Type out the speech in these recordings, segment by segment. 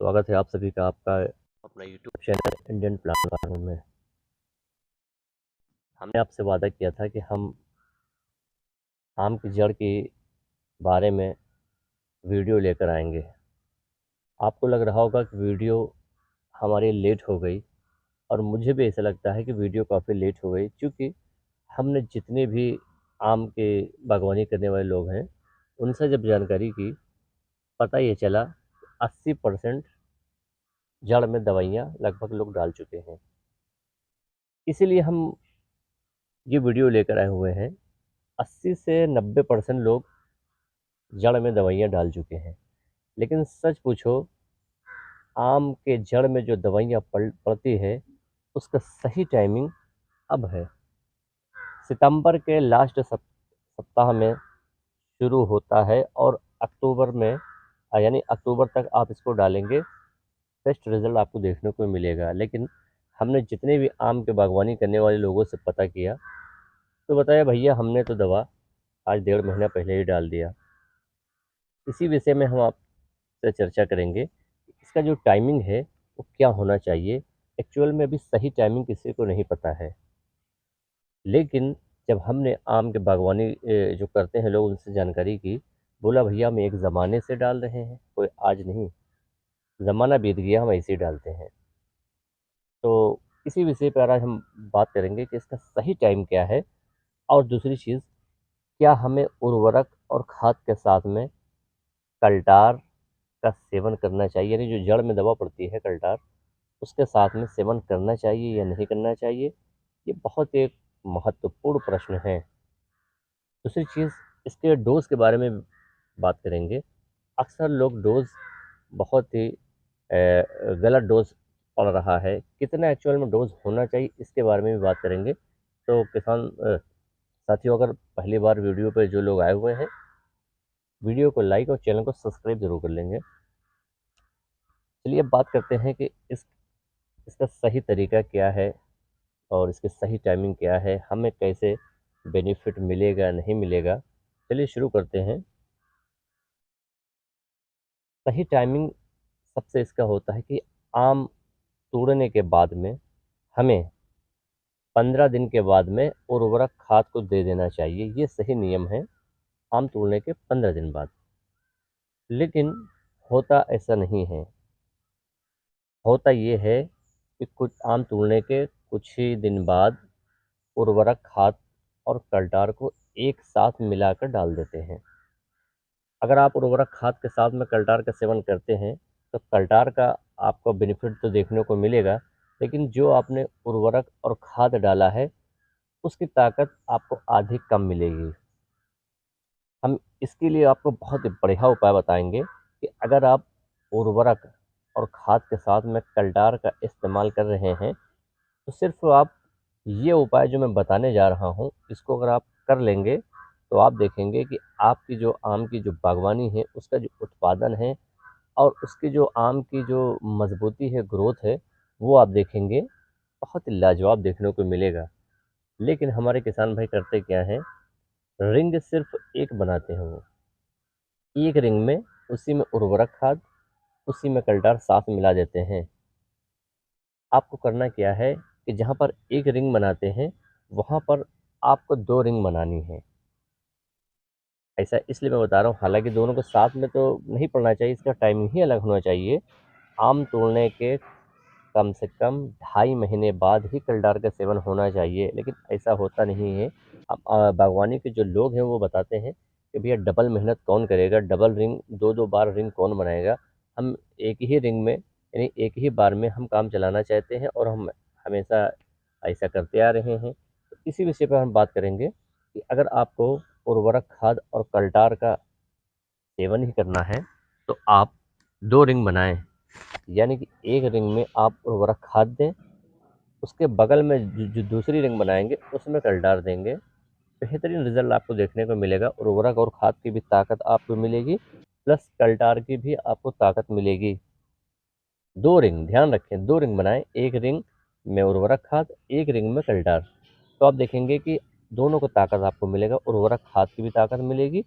स्वागत है आप सभी का आपका अपना YouTube channel Indian plant farming में। हमने आपसे वादा किया था कि हम आम की जड़ के बारे में वीडियो लेकर आएंगे। आपको लग रहा होगा कि वीडियो हमारी लेट हो गई, और मुझे भी ऐसा लगता है कि वीडियो काफ़ी लेट हो गई, क्योंकि हमने जितने भी आम के बागवानी करने वाले लोग हैं उनसे जब जानकारी की, पता ये चला 80% जड़ में दवाइयाँ लगभग लोग डाल चुके हैं। इसीलिए हम ये वीडियो लेकर आए हुए हैं। 80 से 90% लोग जड़ में दवाइयाँ डाल चुके हैं, लेकिन सच पूछो, आम के जड़ में जो दवाइयाँ पड़ती है उसका सही टाइमिंग अब है। सितंबर के लास्ट सप्ताह में शुरू होता है, और अक्टूबर में यानी अक्टूबर तक आप इसको डालेंगे, बेस्ट रिजल्ट आपको देखने को मिलेगा। लेकिन हमने जितने भी आम के बागवानी करने वाले लोगों से पता किया तो बताया, भैया हमने तो दवा आज 1.5 महीना पहले ही डाल दिया। इसी विषय में हम आपसे चर्चा करेंगे कि इसका जो टाइमिंग है वो क्या होना चाहिए। एक्चुअल में अभी सही टाइमिंग किसी को नहीं पता है, लेकिन जब हमने आम के बागवानी जो करते हैं लोग उनसे जानकारी की, बोला भैया हम एक ज़माने से डाल रहे हैं, कोई आज नहीं, ज़माना बीत गया, हम ऐसे ही डालते हैं। तो इसी विषय पर आज हम बात करेंगे कि इसका सही टाइम क्या है। और दूसरी चीज़, क्या हमें उर्वरक और खाद के साथ में कल्टार का सेवन करना चाहिए, यानी जो जड़ में दवा पड़ती है कल्टार, उसके साथ में सेवन करना चाहिए या नहीं करना चाहिए। ये बहुत एक महत्वपूर्ण प्रश्न है। दूसरी चीज़, इसके डोज़ के बारे में बात करेंगे। अक्सर लोग डोज़ बहुत ही गलत डोज़ पड़ रहा है, कितना एक्चुअल में डोज़ होना चाहिए इसके बारे में भी बात करेंगे। तो किसान साथियों, अगर पहली बार वीडियो पे जो लोग आए हुए हैं, वीडियो को लाइक और चैनल को सब्सक्राइब जरूर कर लेंगे। चलिए अब बात करते हैं कि इसका सही तरीका क्या है और इसकी सही टाइमिंग क्या है, हमें कैसे बेनिफिट मिलेगा नहीं मिलेगा। चलिए शुरू करते हैं। सही टाइमिंग सबसे इसका होता है कि आम तोड़ने के बाद में हमें 15 दिन के बाद में उर्वरक खाद को दे देना चाहिए। ये सही नियम है, आम तोड़ने के 15 दिन बाद। लेकिन होता ऐसा नहीं है। होता ये है कि कुछ आम तोड़ने के कुछ ही दिन बाद उर्वरक खाद और कल्टार को एक साथ मिलाकर डाल देते हैं। अगर आप उर्वरक खाद के साथ में कल्टार का सेवन करते हैं तो कल्टार का आपको बेनिफिट तो देखने को मिलेगा, लेकिन जो आपने उर्वरक और खाद डाला है उसकी ताकत आपको आधी कम मिलेगी। हम इसके लिए आपको बहुत ही बढ़िया उपाय बताएंगे कि अगर आप उर्वरक और खाद के साथ में कल्टार का इस्तेमाल कर रहे हैं तो सिर्फ आप ये उपाय जो मैं बताने जा रहा हूँ इसको अगर आप कर लेंगे तो आप देखेंगे कि आपकी जो आम की जो बागवानी है उसका जो उत्पादन है और उसकी जो आम की जो मजबूती है, ग्रोथ है, वो आप देखेंगे बहुत ही लाजवाब देखने को मिलेगा। लेकिन हमारे किसान भाई करते क्या हैं, रिंग सिर्फ एक बनाते हैं। वो एक रिंग में, उसी में उर्वरक खाद, उसी में कल्टार साथ मिला देते हैं। आपको करना क्या है कि जहाँ पर एक रिंग बनाते हैं वहाँ पर आपको 2 रिंग बनानी है। ऐसा इसलिए मैं बता रहा हूँ, हालांकि दोनों को साथ में तो नहीं पड़ना चाहिए, इसका टाइमिंग ही अलग होना चाहिए। आम तोड़ने के कम से कम 2.5 महीने बाद ही कलडार का सेवन होना चाहिए, लेकिन ऐसा होता नहीं है। अब बागवानी के जो लोग हैं वो बताते हैं कि भैया डबल मेहनत कौन करेगा, डबल रिंग 2-2 बार रिंग कौन बनाएगा। हम एक ही रिंग में यानी एक ही बार में हम काम चलाना चाहते हैं, और हम हमेशा ऐसा करते आ रहे हैं। तो इसी विषय पर हम बात करेंगे कि अगर आपको उर्वरक खाद और कल्टार का सेवन ही करना है तो आप 2 रिंग बनाएं। यानी कि एक रिंग में आप उर्वरक खाद दें, उसके बगल में जो दूसरी रिंग बनाएंगे उसमें कल्टार देंगे। बेहतरीन रिजल्ट आपको देखने को मिलेगा। उर्वरक और खाद की भी ताकत आपको मिलेगी, प्लस कल्टार की भी आपको ताकत मिलेगी। 2 रिंग, ध्यान रखें, 2 रिंग बनाएं, एक रिंग में उर्वरक खाद, एक रिंग में कल्टार। तो आप देखेंगे कि दोनों को ताकत आपको मिलेगा, उर्वरक खाद की भी ताकत मिलेगी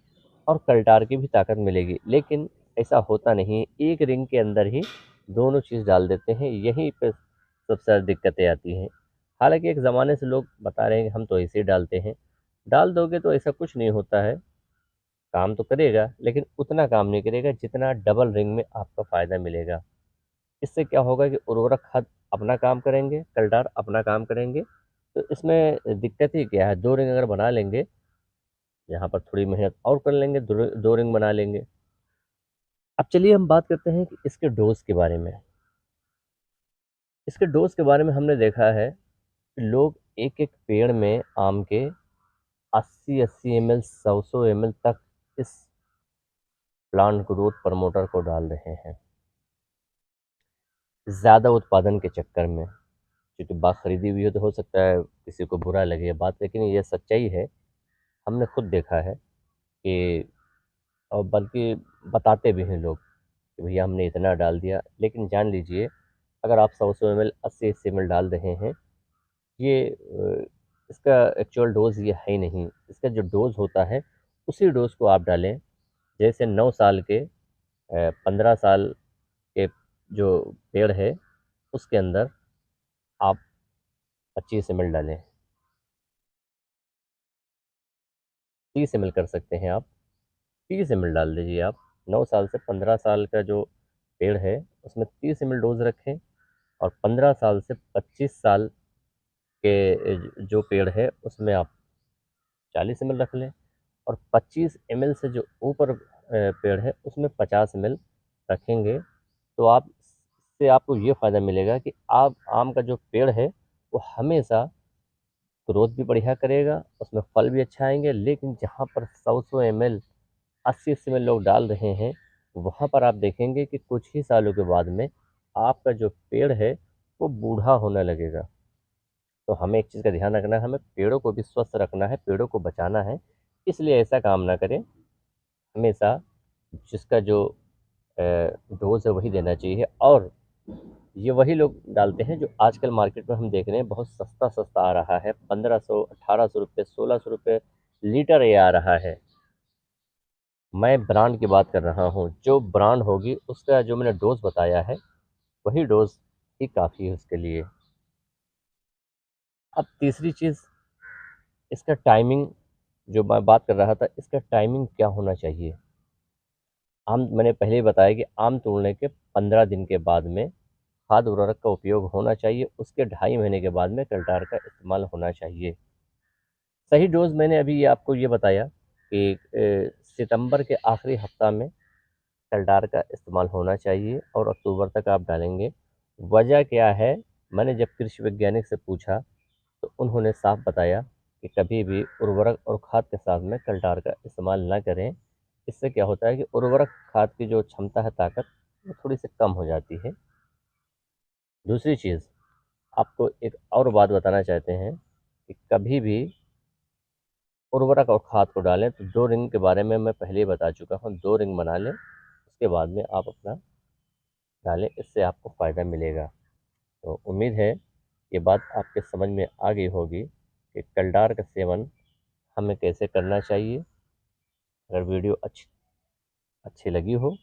और कल्टार की भी ताकत मिलेगी। लेकिन ऐसा होता नहीं है, एक रिंग के अंदर ही दोनों चीज़ डाल देते हैं, यहीं पे सबसे ज़्यादा दिक्कतें आती हैं। हालाँकि एक ज़माने से लोग बता रहे हैं कि हम तो ऐसे ही डालते हैं, डाल दोगे तो ऐसा कुछ नहीं होता है, काम तो करेगा, लेकिन उतना काम नहीं करेगा जितना डबल रिंग में आपका फ़ायदा मिलेगा। इससे क्या होगा कि उर्वरक खाद अपना काम करेंगे, कलटार अपना काम करेंगे, तो इसमें दिक्कत ही क्या है, 2 रिंग अगर बना लेंगे, यहाँ पर थोड़ी मेहनत और कर लेंगे, 2 रिंग बना लेंगे। अब चलिए हम बात करते हैं कि इसके डोज़ के बारे में। इसके डोज़ के बारे में हमने देखा है कि लोग एक-एक पेड़ में आम के 80-80 एमएल, 100-100 एमएल तक इस प्लांट ग्रोथ प्रमोटर को डाल रहे हैं, ज़्यादा उत्पादन के चक्कर में। क्योंकि बात खरीदी हुई है तो हो सकता है किसी को बुरा लगे ये बात, लेकिन ये सच्चाई है। हमने खुद देखा है कि और बल्कि बताते भी हैं लोग कि भैया हमने इतना डाल दिया, लेकिन जान लीजिए अगर आप 100-100 एमएल, 80-80 एमएल डाल रहे हैं, ये इसका एक्चुअल डोज़ ये है ही नहीं। इसका जो डोज़ होता है, उसी डोज़ को आप डालें। जैसे 9 साल के 15 साल के जो पेड़ है, उसके अंदर आप 25 एमएल डालें, 30 एमएल कर सकते हैं आप, 30 एमएल डाल दीजिए आप। 9 साल से 15 साल का जो पेड़ है, उसमें 30 एमएल डोज़ रखें और 15 साल से 25 साल के जो पेड़ है, उसमें आप 40 एमएल रख लें और 25 एमएल से जो ऊपर पेड़ है, उसमें 50 एमएल रखेंगे, तो आप इससे आपको ये फ़ायदा मिलेगा कि आप आम का जो पेड़ है, वो हमेशा ग्रोथ भी बढ़िया करेगा, उसमें फल भी अच्छा आएँगे, लेकिन जहाँ पर 100-100 एमएल, 80-80 एमएल लोग डाल रहे हैं, वहाँ पर आप देखेंगे कि कुछ ही सालों के बाद में आपका जो पेड़ है, वो बूढ़ा होने लगेगा। तो हमें एक चीज़ का ध्यान रखना है, हमें पेड़ों को भी स्वस्थ रखना है, पेड़ों को बचाना है, इसलिए ऐसा काम ना करें। हमेशा जिसका जो डोज़ है वही देना चाहिए और ये वही लोग डालते हैं जो आजकल मार्केट में हम देख रहे हैं बहुत सस्ता-सस्ता आ रहा है, 1500, 1800 रुपए, 1600 रुपए लीटर ये आ रहा है। मैं ब्रांड की बात कर रहा हूँ, जो ब्रांड होगी उसका जो मैंने डोज़ बताया है, वही डोज़ ही काफ़ी है उसके लिए। अब तीसरी चीज़, इसका टाइमिंग, जो मैं बात कर रहा था, इसका टाइमिंग क्या होना चाहिए? मैंने पहले ही बताया कि आम तोड़ने के 15 दिन के बाद में खाद उर्वरक का उपयोग होना चाहिए, उसके 2.5 महीने के बाद में कल्टार का इस्तेमाल होना चाहिए। सही डोज़ मैंने अभी ये आपको ये बताया कि सितंबर के आखिरी हफ्ता में कल्टार का इस्तेमाल होना चाहिए और अक्टूबर तक आप डालेंगे। वजह क्या है? मैंने जब कृषि वैज्ञानिक से पूछा, तो उन्होंने साफ बताया कि कभी भी उर्वरक और खाद के साथ में कल्टार का इस्तेमाल ना करें। इससे क्या होता है कि उर्वरक खाद की जो क्षमता है ताकत, वो थोड़ी-सी कम हो जाती है। दूसरी चीज़, आपको एक और बात बताना चाहते हैं कि कभी भी उर्वरक और खाद को डालें तो 2 रिंग के बारे में मैं पहले ही बता चुका हूँ, 2 रिंग बना लें, उसके बाद में आप अपना डालें, इससे आपको फ़ायदा मिलेगा। तो उम्मीद है ये बात आपके समझ में आ गई होगी कि कलडार का सेवन हमें कैसे करना चाहिए। अगर वीडियो अच्छी अच्छी लगी हो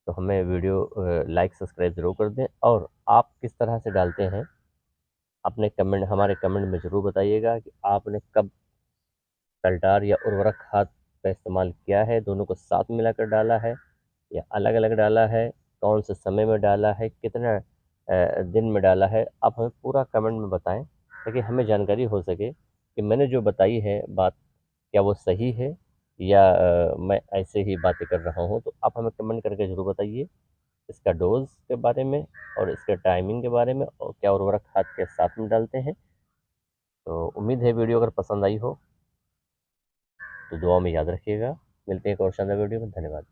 तो हमें वीडियो लाइक सब्सक्राइब ज़रूर कर दें और आप किस तरह से डालते हैं अपने कमेंट, हमारे कमेंट में ज़रूर बताइएगा कि आपने कब कलटार या उर्वरक खाद का इस्तेमाल किया है, दोनों को साथ मिलाकर डाला है या अलग-अलग डाला है, कौन से समय में डाला है, कितना दिन में डाला है, आप हमें पूरा कमेंट में बताएँ ताकि हमें जानकारी हो सके कि मैंने जो बताई है बात, क्या वो सही है या मैं ऐसे ही बातें कर रहा हूँ। तो आप हमें कमेंट करके ज़रूर बताइए इसका डोज़ के बारे में और इसके टाइमिंग के बारे में और क्या उर्वरक खाद के साथ में डालते हैं। तो उम्मीद है वीडियो अगर पसंद आई हो तो दुआ में याद रखिएगा। मिलते हैं एक और शानदार वीडियो में। धन्यवाद।